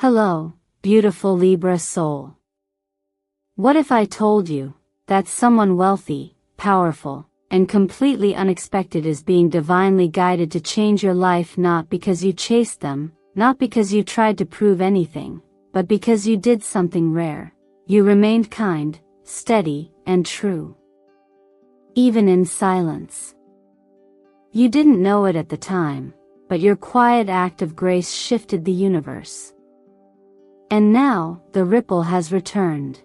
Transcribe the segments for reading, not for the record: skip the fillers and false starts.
Hello, beautiful Libra soul. What if I told you that someone wealthy, powerful, and completely unexpected is being divinely guided to change your life, not because you chased them, not because you tried to prove anything, but because you did something rare. You remained kind, steady, and true. Even in silence. You didn't know it at the time, but your quiet act of grace shifted the universe. And now, the ripple has returned.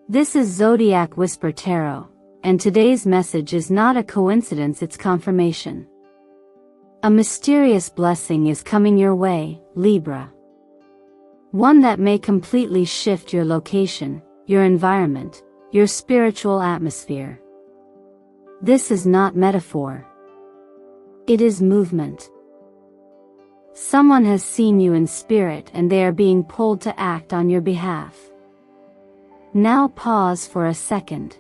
This is Zodiac Whisper Tarot, and today's message is not a coincidence, it's confirmation. A mysterious blessing is coming your way, Libra. One that may completely shift your location, your environment, your spiritual atmosphere. This is not metaphor. It is movement. Someone has seen you in spirit and they are being pulled to act on your behalf. Now pause for a second.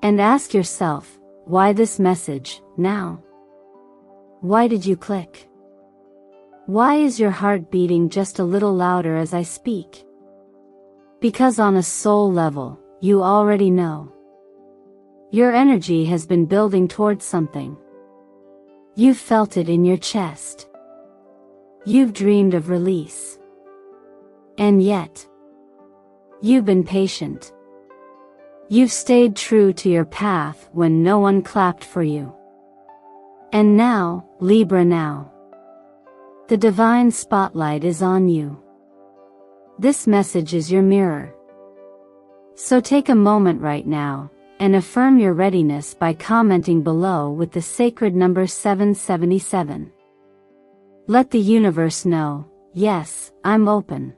And ask yourself, why this message, now? Why did you click? Why is your heart beating just a little louder as I speak? Because on a soul level, you already know. Your energy has been building towards something. You've felt it in your chest. You've dreamed of release. And yet, you've been patient. You've stayed true to your path when no one clapped for you. And now, Libra, now. The divine spotlight is on you. This message is your mirror. So take a moment right now, and affirm your readiness by commenting below with the sacred number 777. Let the universe know, yes, I'm open.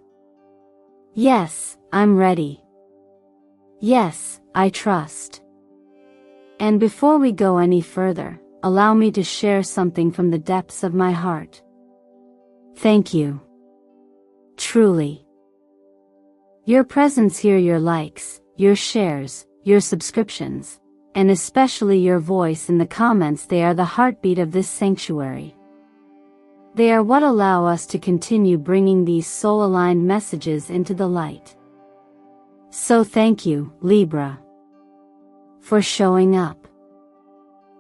Yes, I'm ready. Yes, I trust. And before we go any further, allow me to share something from the depths of my heart. Thank you. Truly. Your presence here, your likes, your shares, your subscriptions, and especially your voice in the comments, they are the heartbeat of this sanctuary. They are what allow us to continue bringing these soul-aligned messages into the light. So thank you, Libra, for showing up,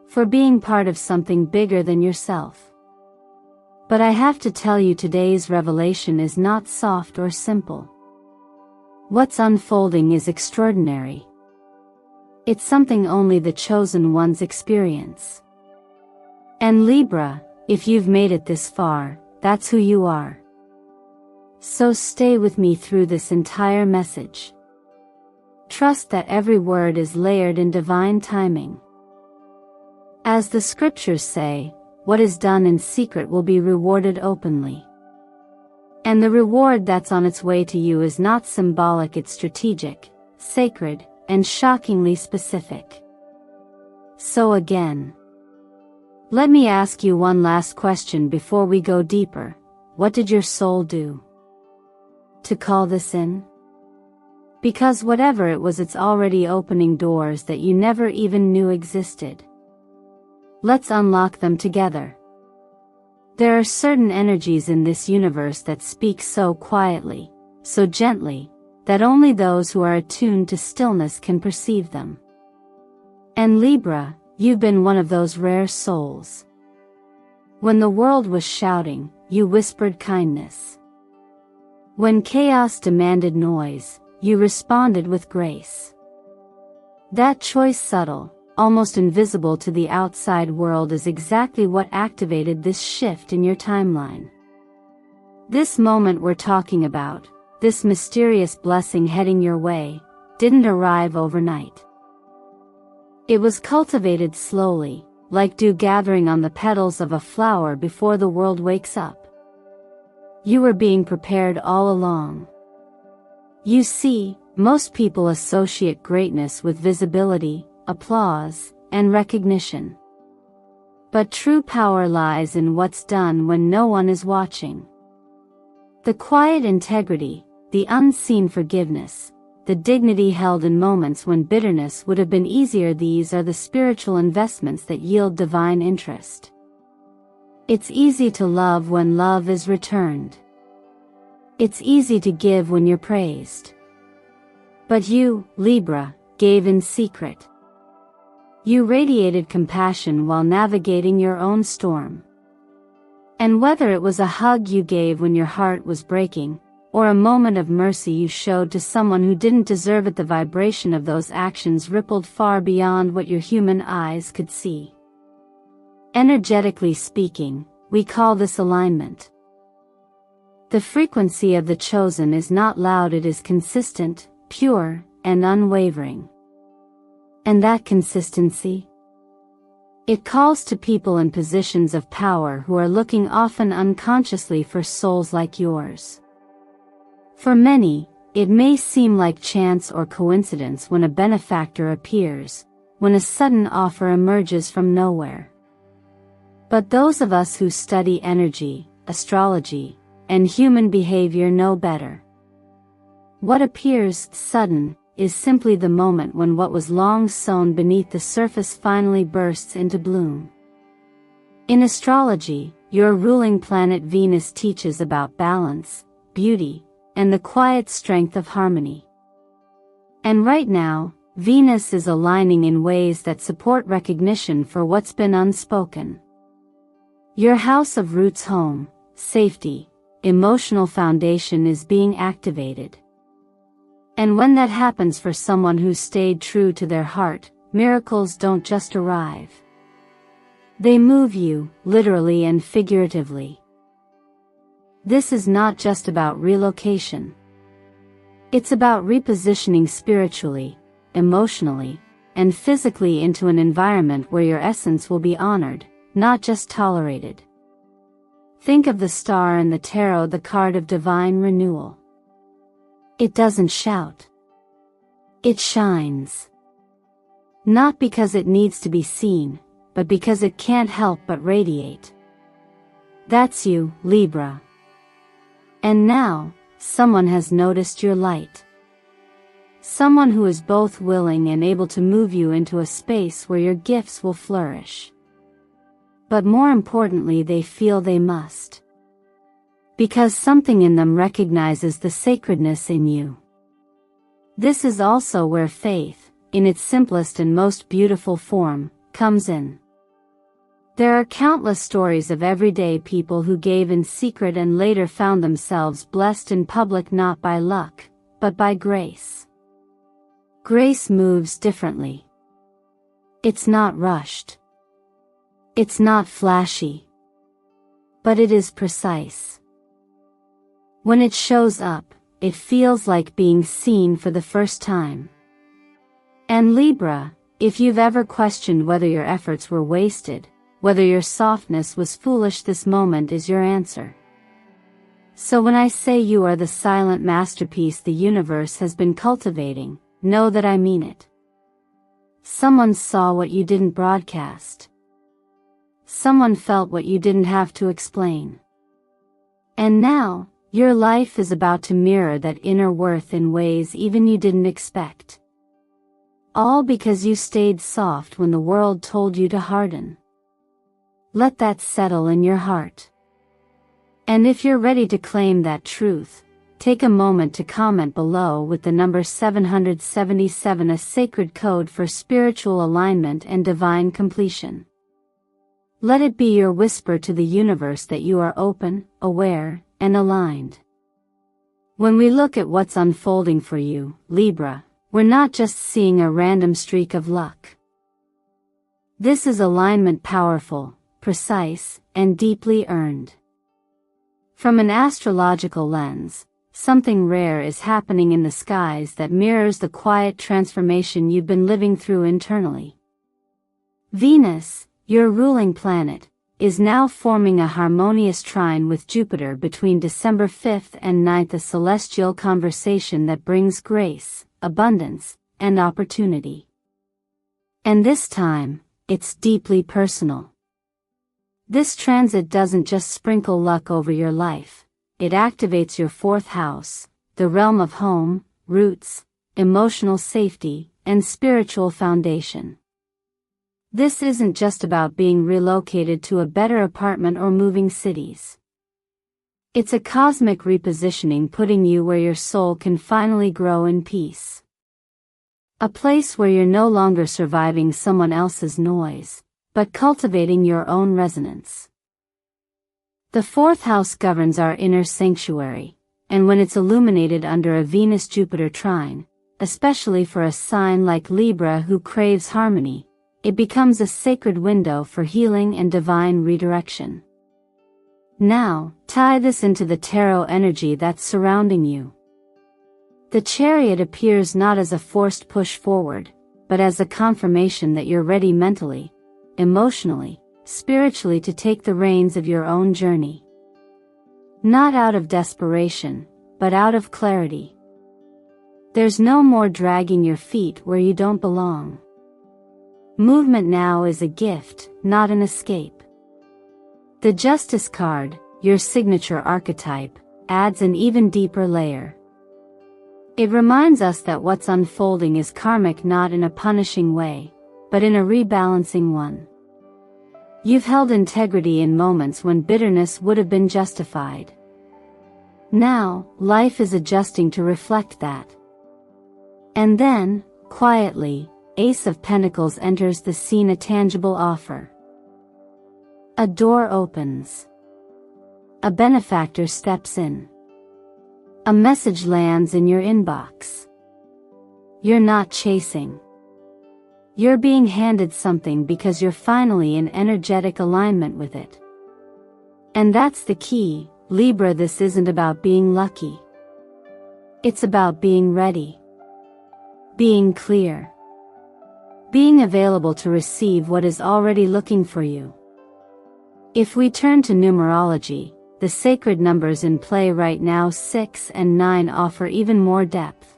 for being part of something bigger than yourself. But I have to tell you, today's revelation is not soft or simple. What's unfolding is extraordinary. It's something only the chosen ones experience. And Libra, if you've made it this far, that's who you are. So stay with me through this entire message. Trust that every word is layered in divine timing. As the scriptures say, what is done in secret will be rewarded openly. And the reward that's on its way to you is not symbolic, it's strategic, sacred, and shockingly specific. So again, let me ask you one last question before we go deeper. What did your soul do to call this in? Because whatever it was, it's already opening doors that you never even knew existed. Let's unlock them together. There are certain energies in this universe that speak so quietly, so gently, that only those who are attuned to stillness can perceive them. And Libra, you've been one of those rare souls. When the world was shouting, you whispered kindness. When chaos demanded noise, you responded with grace. That choice, subtle, almost invisible to the outside world, is exactly what activated this shift in your timeline. This moment we're talking about, this mysterious blessing heading your way, didn't arrive overnight. It was cultivated slowly, like dew gathering on the petals of a flower before the world wakes up. You were being prepared all along. You see, most people associate greatness with visibility, applause, and recognition. But true power lies in what's done when no one is watching. The quiet integrity, the unseen forgiveness, the dignity held in moments when bitterness would have been easier. These are the spiritual investments that yield divine interest. It's easy to love when love is returned. It's easy to give when you're praised. But you, Libra, gave in secret. You radiated compassion while navigating your own storm. And whether it was a hug you gave when your heart was breaking, or a moment of mercy you showed to someone who didn't deserve it, the vibration of those actions rippled far beyond what your human eyes could see. Energetically speaking, we call this alignment. The frequency of the chosen is not loud, it is consistent, pure, and unwavering. And that consistency? It calls to people in positions of power who are looking often unconsciously for souls like yours. For many, it may seem like chance or coincidence when a benefactor appears, when a sudden offer emerges from nowhere. But those of us who study energy, astrology, and human behavior know better. What appears sudden is simply the moment when what was long sown beneath the surface finally bursts into bloom. In astrology, your ruling planet Venus teaches about balance, beauty, and the quiet strength of harmony. And right now, Venus is aligning in ways that support recognition for what's been unspoken. Your house of roots, home, safety, emotional foundation is being activated. And when that happens for someone who stayed true to their heart, miracles don't just arrive. They move you, literally and figuratively. This is not just about relocation. It's about repositioning spiritually, emotionally, and physically into an environment where your essence will be honored, not just tolerated. Think of the star and the tarot, the card of divine renewal. It doesn't shout. It shines. Not because it needs to be seen, but because it can't help but radiate. That's you, Libra. And now, someone has noticed your light. Someone who is both willing and able to move you into a space where your gifts will flourish. But more importantly, they feel they must. Because something in them recognizes the sacredness in you. This is also where faith, in its simplest and most beautiful form, comes in. There are countless stories of everyday people who gave in secret and later found themselves blessed in public, not by luck, but by grace. Grace moves differently. It's not rushed. It's not flashy. But it is precise. When it shows up, it feels like being seen for the first time. And Libra, if you've ever questioned whether your efforts were wasted, whether your softness was foolish, this moment is your answer. So when I say you are the silent masterpiece the universe has been cultivating, know that I mean it. Someone saw what you didn't broadcast. Someone felt what you didn't have to explain. And now, your life is about to mirror that inner worth in ways even you didn't expect. All because you stayed soft when the world told you to harden. Let that settle in your heart. And if you're ready to claim that truth, take a moment to comment below with the number 777, a sacred code for spiritual alignment and divine completion. Let it be your whisper to the universe that you are open, aware, and aligned. When we look at what's unfolding for you, Libra, we're not just seeing a random streak of luck. This is alignment, powerful, precise, and deeply earned. From an astrological lens, something rare is happening in the skies that mirrors the quiet transformation you've been living through internally. Venus, your ruling planet, is now forming a harmonious trine with Jupiter between December 5th and 9th, a celestial conversation that brings grace, abundance, and opportunity. And this time, it's deeply personal. This transit doesn't just sprinkle luck over your life, it activates your fourth house, the realm of home, roots, emotional safety, and spiritual foundation. This isn't just about being relocated to a better apartment or moving cities. It's a cosmic repositioning, putting you where your soul can finally grow in peace. A place where you're no longer surviving someone else's noise, but cultivating your own resonance. The fourth house governs our inner sanctuary, and when it's illuminated under a Venus-Jupiter trine, especially for a sign like Libra who craves harmony, it becomes a sacred window for healing and divine redirection. Now, tie this into the tarot energy that's surrounding you. The Chariot appears not as a forced push forward, but as a confirmation that you're ready mentally, emotionally, spiritually to take the reins of your own journey. Not out of desperation, but out of clarity. There's no more dragging your feet where you don't belong. Movement now is a gift, not an escape. The Justice card, your signature archetype, adds an even deeper layer. It reminds us that what's unfolding is karmic, not in a punishing way, but in a rebalancing one. You've held integrity in moments when bitterness would have been justified. Now, life is adjusting to reflect that. And then, quietly, Ace of Pentacles enters the scene, a tangible offer. A door opens. A benefactor steps in. A message lands in your inbox. You're not chasing. You're being handed something because you're finally in energetic alignment with it. And that's the key, Libra. This isn't about being lucky. It's about being ready. Being clear. Being available to receive what is already looking for you. If we turn to numerology, the sacred numbers in play right now, 6 and 9, offer even more depth.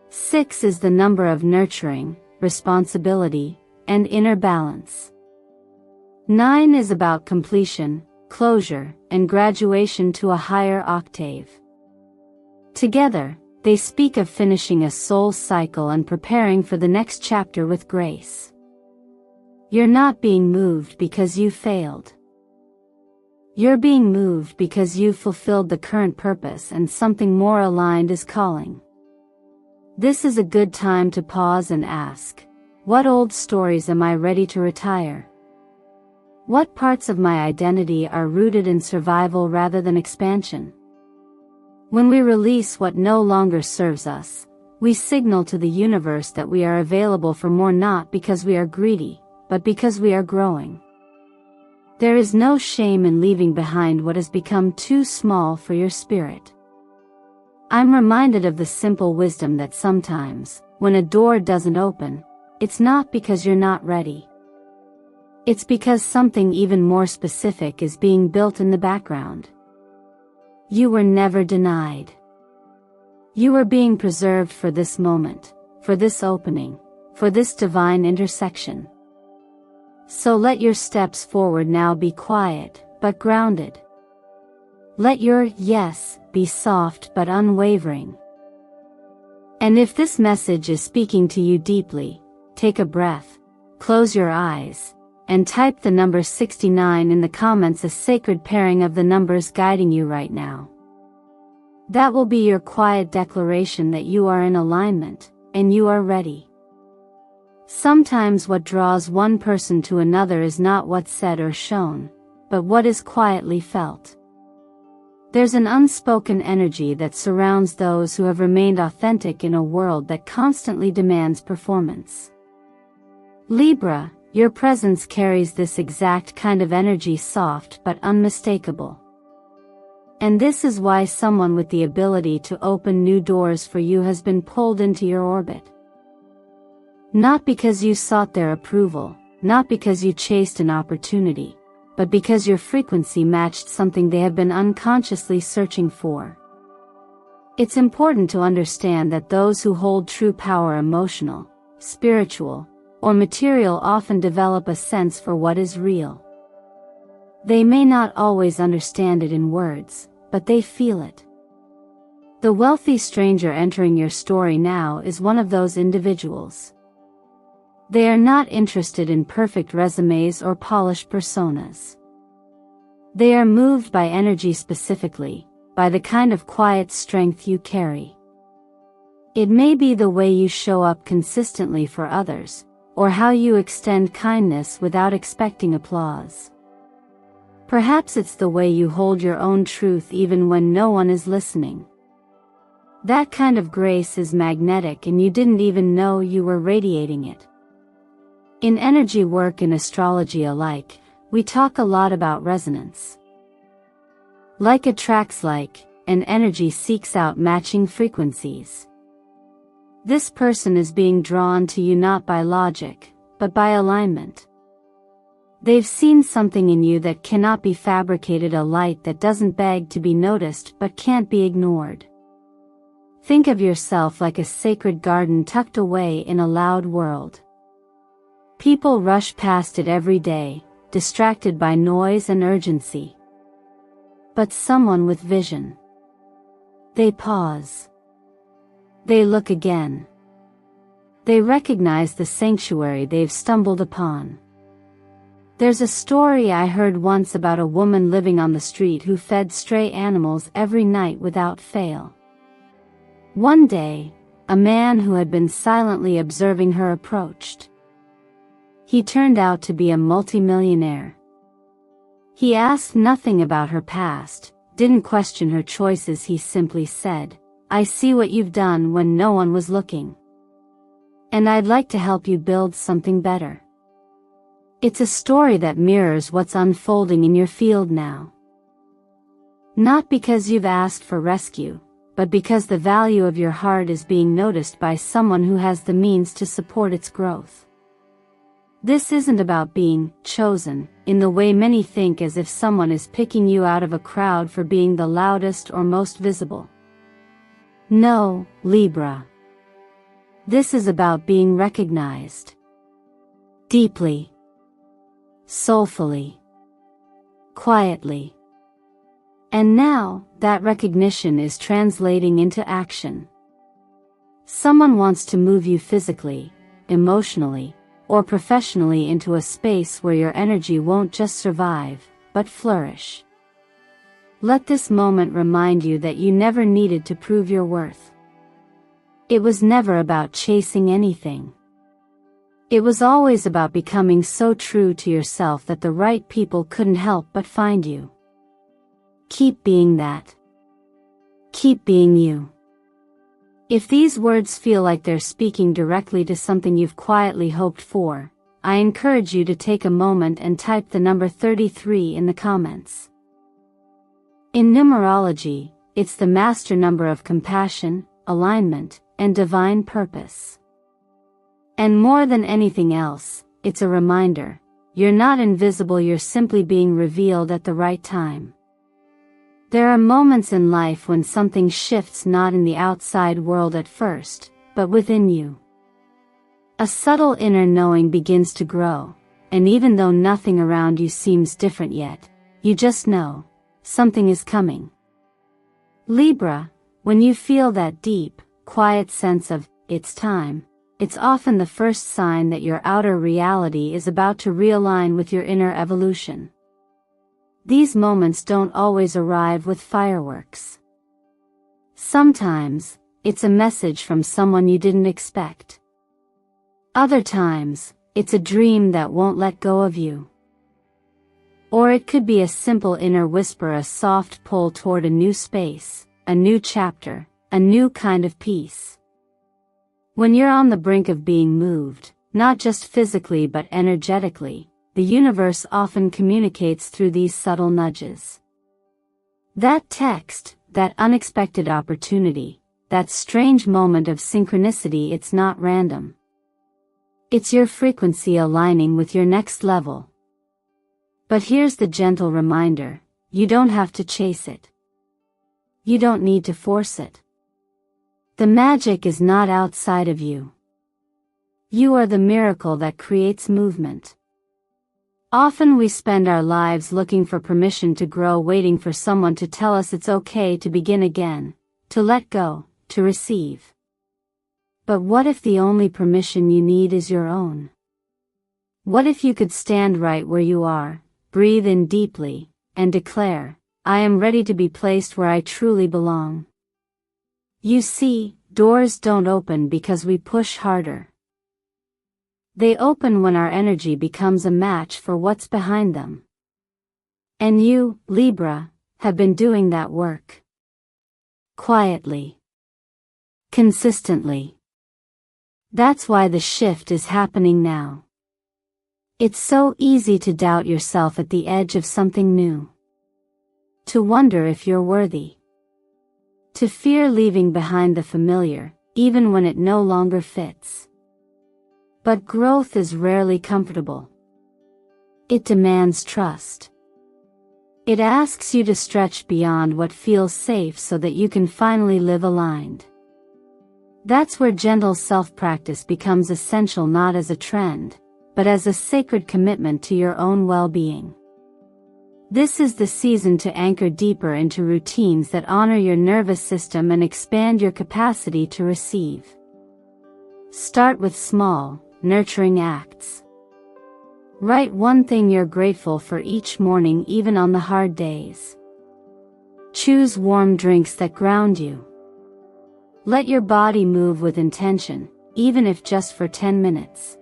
6 is the number of nurturing, responsibility, and inner balance. 9 is about completion, closure, and graduation to a higher octave. Together, they speak of finishing a soul cycle and preparing for the next chapter with grace. You're not being moved because you failed. You're being moved because you've fulfilled the current purpose and something more aligned is calling. This is a good time to pause and ask, what old stories am I ready to retire? What parts of my identity are rooted in survival rather than expansion? When we release what no longer serves us, we signal to the universe that we are available for more, not because we are greedy, but because we are growing. There is no shame in leaving behind what has become too small for your spirit. I'm reminded of the simple wisdom that sometimes, when a door doesn't open, it's not because you're not ready. It's because something even more specific is being built in the background. You were never denied. You were being preserved for this moment, for this opening, for this divine intersection. So let your steps forward now be quiet, but grounded. Let your yes be soft but unwavering. And if this message is speaking to you deeply, take a breath, close your eyes, and type the number 69 in the comments, a sacred pairing of the numbers guiding you right now. That will be your quiet declaration that you are in alignment, and you are ready. Sometimes what draws one person to another is not what's said or shown, but what is quietly felt. There's an unspoken energy that surrounds those who have remained authentic in a world that constantly demands performance. Libra, your presence carries this exact kind of energy, soft but unmistakable. And this is why someone with the ability to open new doors for you has been pulled into your orbit. Not because you sought their approval, not because you chased an opportunity, but because your frequency matched something they have been unconsciously searching for. It's important to understand that those who hold true power, emotional, spiritual, or material, often develop a sense for what is real. They may not always understand it in words, but they feel it. The wealthy stranger entering your story now is one of those individuals. They are not interested in perfect resumes or polished personas. They are moved by energy specifically, by the kind of quiet strength you carry. It may be the way you show up consistently for others, or how you extend kindness without expecting applause. Perhaps it's the way you hold your own truth even when no one is listening. That kind of grace is magnetic and you didn't even know you were radiating it. In energy work and astrology alike, we talk a lot about resonance. Like attracts like, and energy seeks out matching frequencies. This person is being drawn to you not by logic, but by alignment. They've seen something in you that cannot be fabricated, a light that doesn't beg to be noticed but can't be ignored. Think of yourself like a sacred garden tucked away in a loud world. People rush past it every day, distracted by noise and urgency. But someone with vision. They pause. They look again. They recognize the sanctuary they've stumbled upon. There's a story I heard once about a woman living on the street who fed stray animals every night without fail. One day, a man who had been silently observing her approached. He turned out to be a multimillionaire. He asked nothing about her past, didn't question her choices. He simply said, "I see what you've done when no one was looking. And I'd like to help you build something better." It's a story that mirrors what's unfolding in your field now. Not because you've asked for rescue, but because the value of your heart is being noticed by someone who has the means to support its growth. This isn't about being chosen, in the way many think, as if someone is picking you out of a crowd for being the loudest or most visible. No, Libra. This is about being recognized. Deeply. Soulfully. Quietly. And now, that recognition is translating into action. Someone wants to move you physically, emotionally, or professionally into a space where your energy won't just survive, but flourish. Let this moment remind you that you never needed to prove your worth. It was never about chasing anything. It was always about becoming so true to yourself that the right people couldn't help but find you. Keep being that. Keep being you. If these words feel like they're speaking directly to something you've quietly hoped for, I encourage you to take a moment and type the number 33 in the comments. In numerology, it's the master number of compassion, alignment, and divine purpose. And more than anything else, it's a reminder, you're not invisible, you're simply being revealed at the right time. There are moments in life when something shifts, not in the outside world at first, but within you. A subtle inner knowing begins to grow, and even though nothing around you seems different yet, you just know, something is coming. Libra, when you feel that deep, quiet sense of, it's time, it's often the first sign that your outer reality is about to realign with your inner evolution. These moments don't always arrive with fireworks. Sometimes, it's a message from someone you didn't expect. Other times, it's a dream that won't let go of you. Or it could be a simple inner whisper, a soft pull toward a new space, a new chapter, a new kind of peace. When you're on the brink of being moved, not just physically but energetically, the universe often communicates through these subtle nudges. That text, that unexpected opportunity, that strange moment of synchronicity, it's not random. It's your frequency aligning with your next level. But here's the gentle reminder, you don't have to chase it. You don't need to force it. The magic is not outside of you. You are the miracle that creates movement. Often we spend our lives looking for permission to grow, waiting for someone to tell us it's okay to begin again, to let go, to receive. But what if the only permission you need is your own? What if you could stand right where you are, breathe in deeply, and declare, I am ready to be placed where I truly belong. You see, doors don't open because we push harder. They open when our energy becomes a match for what's behind them. And you, Libra, have been doing that work. Quietly. Consistently. That's why the shift is happening now. It's so easy to doubt yourself at the edge of something new. To wonder if you're worthy. To fear leaving behind the familiar, even when it no longer fits. But growth is rarely comfortable. It demands trust. It asks you to stretch beyond what feels safe so that you can finally live aligned. That's where gentle self-practice becomes essential, not as a trend, but as a sacred commitment to your own well-being. This is the season to anchor deeper into routines that honor your nervous system and expand your capacity to receive. Start with small, nurturing acts. Write one thing you're grateful for each morning, even on the hard days. Choose warm drinks that ground you. Let your body move with intention, even if just for 10 minutes.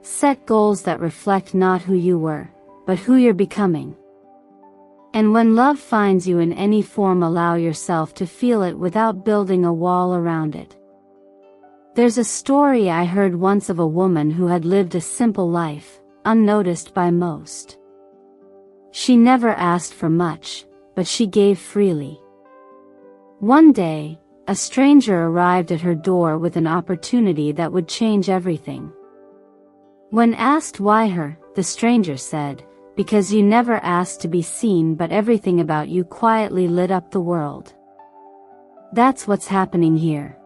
Set goals that reflect not who you were, but who you're becoming. And when love finds you in any form, allow yourself to feel it without building a wall around it. There's a story I heard once of a woman who had lived a simple life, unnoticed by most. She never asked for much, but she gave freely. One day, a stranger arrived at her door with an opportunity that would change everything. When asked why her, the stranger said, because you never asked to be seen, but everything about you quietly lit up the world. That's what's happening here.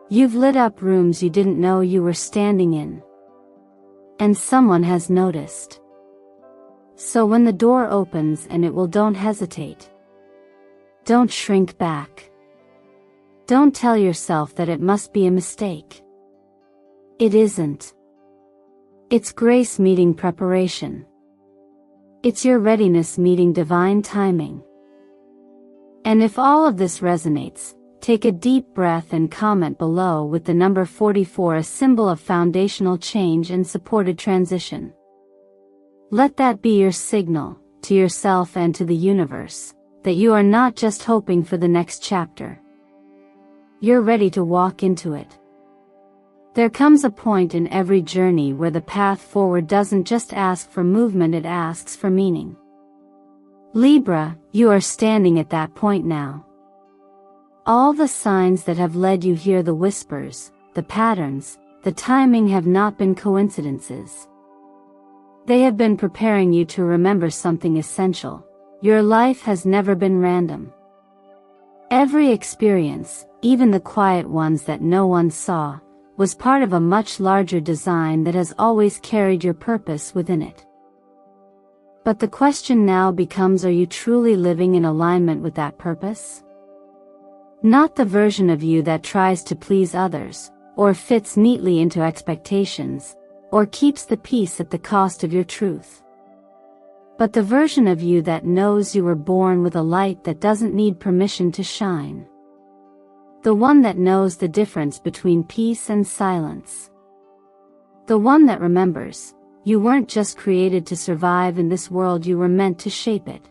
You've lit up rooms you didn't know you were standing in. And someone has noticed. So when the door opens, and it will, don't hesitate. Don't shrink back. Don't tell yourself that it must be a mistake. It isn't. It's grace meeting preparation. It's your readiness meeting divine timing. And if all of this resonates, take a deep breath and comment below with the number 44, a symbol of foundational change and supported transition. Let that be your signal, to yourself and to the universe, that you are not just hoping for the next chapter. You're ready to walk into it. There comes a point in every journey where the path forward doesn't just ask for movement, it asks for meaning. Libra, you are standing at that point now. All the signs that have led you here, the whispers, the patterns, the timing, have not been coincidences. They have been preparing you to remember something essential. Your life has never been random. Every experience, even the quiet ones that no one saw, was part of a much larger design that has always carried your purpose within it. But the question now becomes, are you truly living in alignment with that purpose? Not the version of you that tries to please others, or fits neatly into expectations, or keeps the peace at the cost of your truth. But the version of you that knows you were born with a light that doesn't need permission to shine. The one that knows the difference between peace and silence. The one that remembers, you weren't just created to survive in this world, you were meant to shape it.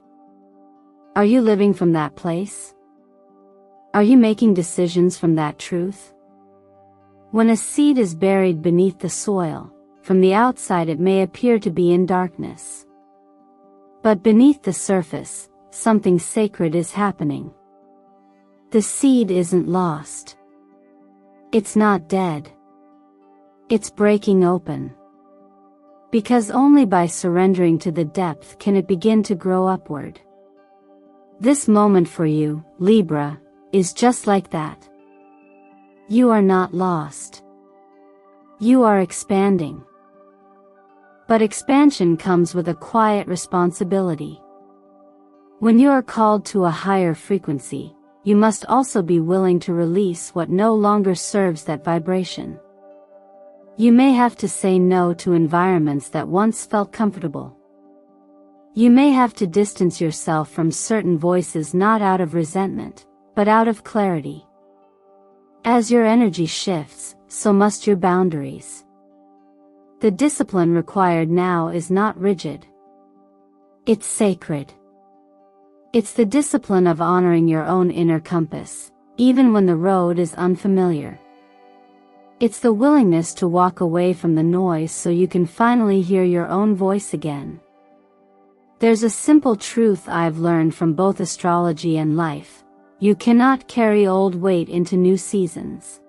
Are you living from that place? Are you making decisions from that truth? When a seed is buried beneath the soil, from the outside it may appear to be in darkness. But beneath the surface, something sacred is happening. The seed isn't lost. It's not dead. It's breaking open. Because only by surrendering to the depth can it begin to grow upward. This moment for you, Libra, is just like that. You are not lost. You are expanding. But expansion comes with a quiet responsibility. When you are called to a higher frequency, you must also be willing to release what no longer serves that vibration. You may have to say no to environments that once felt comfortable. You may have to distance yourself from certain voices not out of resentment, but out of clarity. As your energy shifts, so must your boundaries. The discipline required now is not rigid. It's sacred. It's the discipline of honoring your own inner compass, even when the road is unfamiliar. It's the willingness to walk away from the noise so you can finally hear your own voice again. There's a simple truth I've learned from both astrology and life. You cannot carry old weight into new seasons.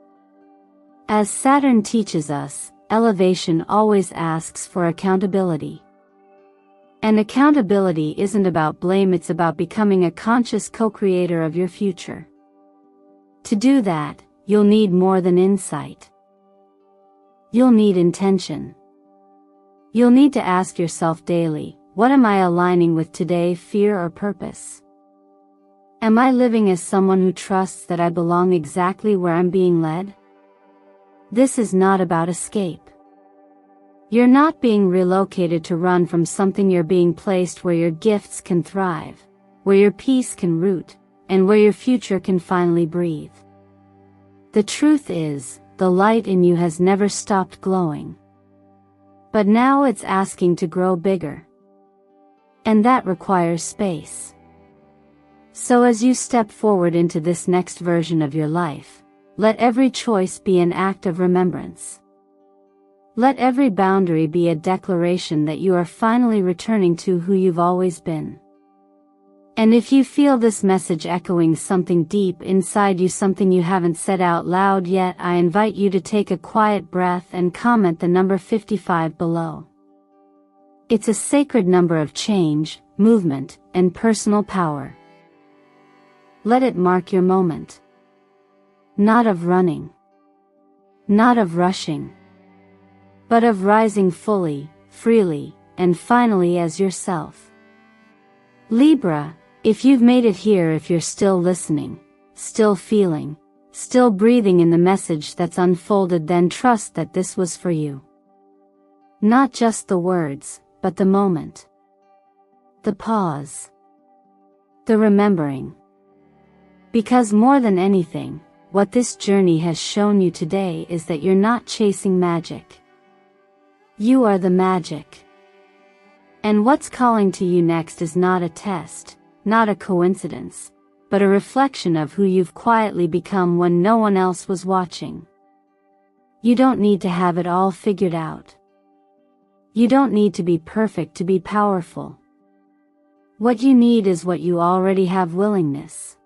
As Saturn teaches us, elevation always asks for accountability. And accountability isn't about blame, it's about becoming a conscious co-creator of your future. To do that, you'll need more than insight. You'll need intention. You'll need to ask yourself daily, what am I aligning with today, fear or purpose? Am I living as someone who trusts that I belong exactly where I'm being led? This is not about escape. You're not being relocated to run from something, you're being placed where your gifts can thrive, where your peace can root, and where your future can finally breathe. The truth is, the light in you has never stopped glowing. But now it's asking to grow bigger. And that requires space. So as you step forward into this next version of your life, let every choice be an act of remembrance. Let every boundary be a declaration that you are finally returning to who you've always been. And if you feel this message echoing something deep inside you, something you haven't said out loud yet, I invite you to take a quiet breath and comment the number 55 below. It's a sacred number of change, movement, and personal power. Let it mark your moment. Not of running. Not of rushing. But of rising fully, freely, and finally as yourself. Libra, if you've made it here, if you're still listening, still feeling, still breathing in the message that's unfolded, then trust that this was for you. Not just the words, but the moment. The pause. The remembering. Because more than anything, what this journey has shown you today is that you're not chasing magic. You are the magic. And what's calling to you next is not a test, not a coincidence, but a reflection of who you've quietly become when no one else was watching. You don't need to have it all figured out. You don't need to be perfect to be powerful. What you need is what you already have: willingness.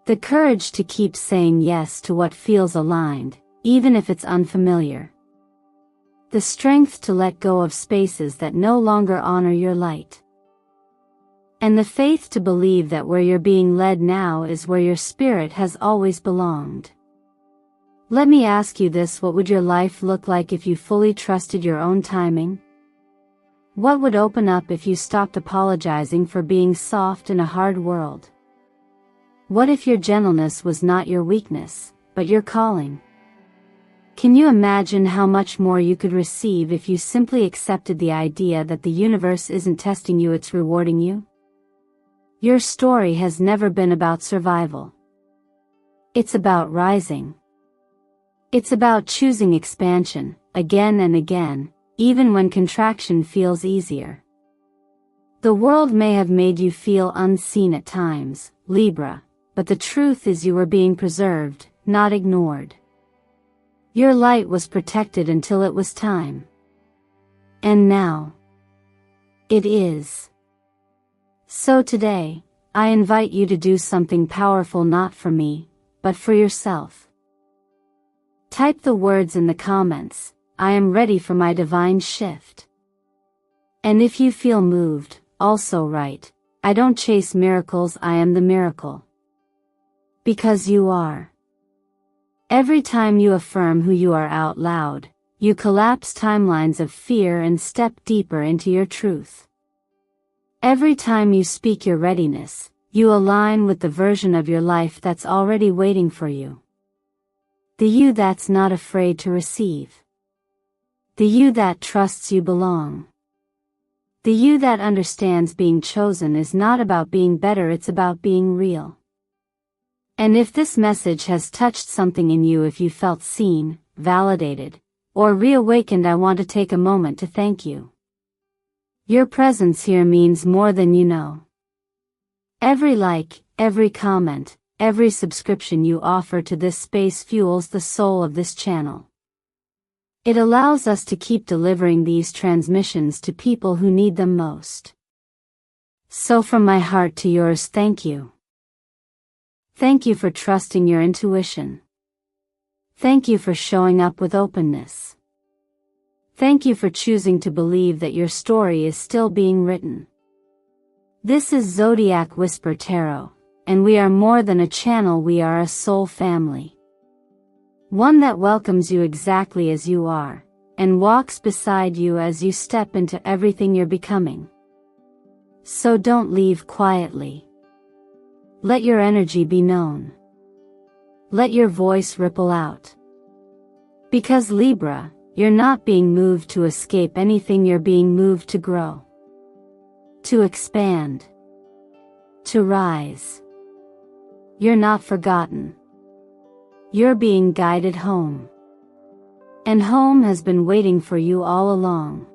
The courage to keep saying yes to what feels aligned, even if it's unfamiliar. The strength to let go of spaces that no longer honor your light. And the faith to believe that where you're being led now is where your spirit has always belonged. Let me ask you this: what would your life look like if you fully trusted your own timing? What would open up if you stopped apologizing for being soft in a hard world? What if your gentleness was not your weakness, but your calling? Can you imagine how much more you could receive if you simply accepted the idea that the universe isn't testing you, it's rewarding you? Your story has never been about survival. It's about rising. It's about choosing expansion, again and again, even when contraction feels easier. The world may have made you feel unseen at times, Libra, but the truth is you were being preserved, not ignored. Your light was protected until it was time. And now, it is. So today, I invite you to do something powerful, not for me, but for yourself. Type the words in the comments, I am ready for my divine shift. And if you feel moved, also write, I don't chase miracles, I am the miracle. Because you are. Every time you affirm who you are out loud, you collapse timelines of fear and step deeper into your truth. Every time you speak your readiness, you align with the version of your life that's already waiting for you. The you that's not afraid to receive. The you that trusts you belong. The you that understands being chosen is not about being better, it's about being real. And if this message has touched something in you, if you felt seen, validated, or reawakened, I want to take a moment to thank you. Your presence here means more than you know. Every like, every comment, every subscription you offer to this space fuels the soul of this channel. It allows us to keep delivering these transmissions to people who need them most. So from my heart to yours, thank you. Thank you for trusting your intuition. Thank you for showing up with openness. Thank you for choosing to believe that your story is still being written. This is Zodiac Whisper Tarot, and we are more than a channel, we are a soul family. One that welcomes you exactly as you are, and walks beside you as you step into everything you're becoming. So don't leave quietly. Let your energy be known. Let your voice ripple out. Because Libra, you're not being moved to escape anything, you're being moved to grow. To expand. To rise. You're not forgotten. You're being guided home. And home has been waiting for you all along.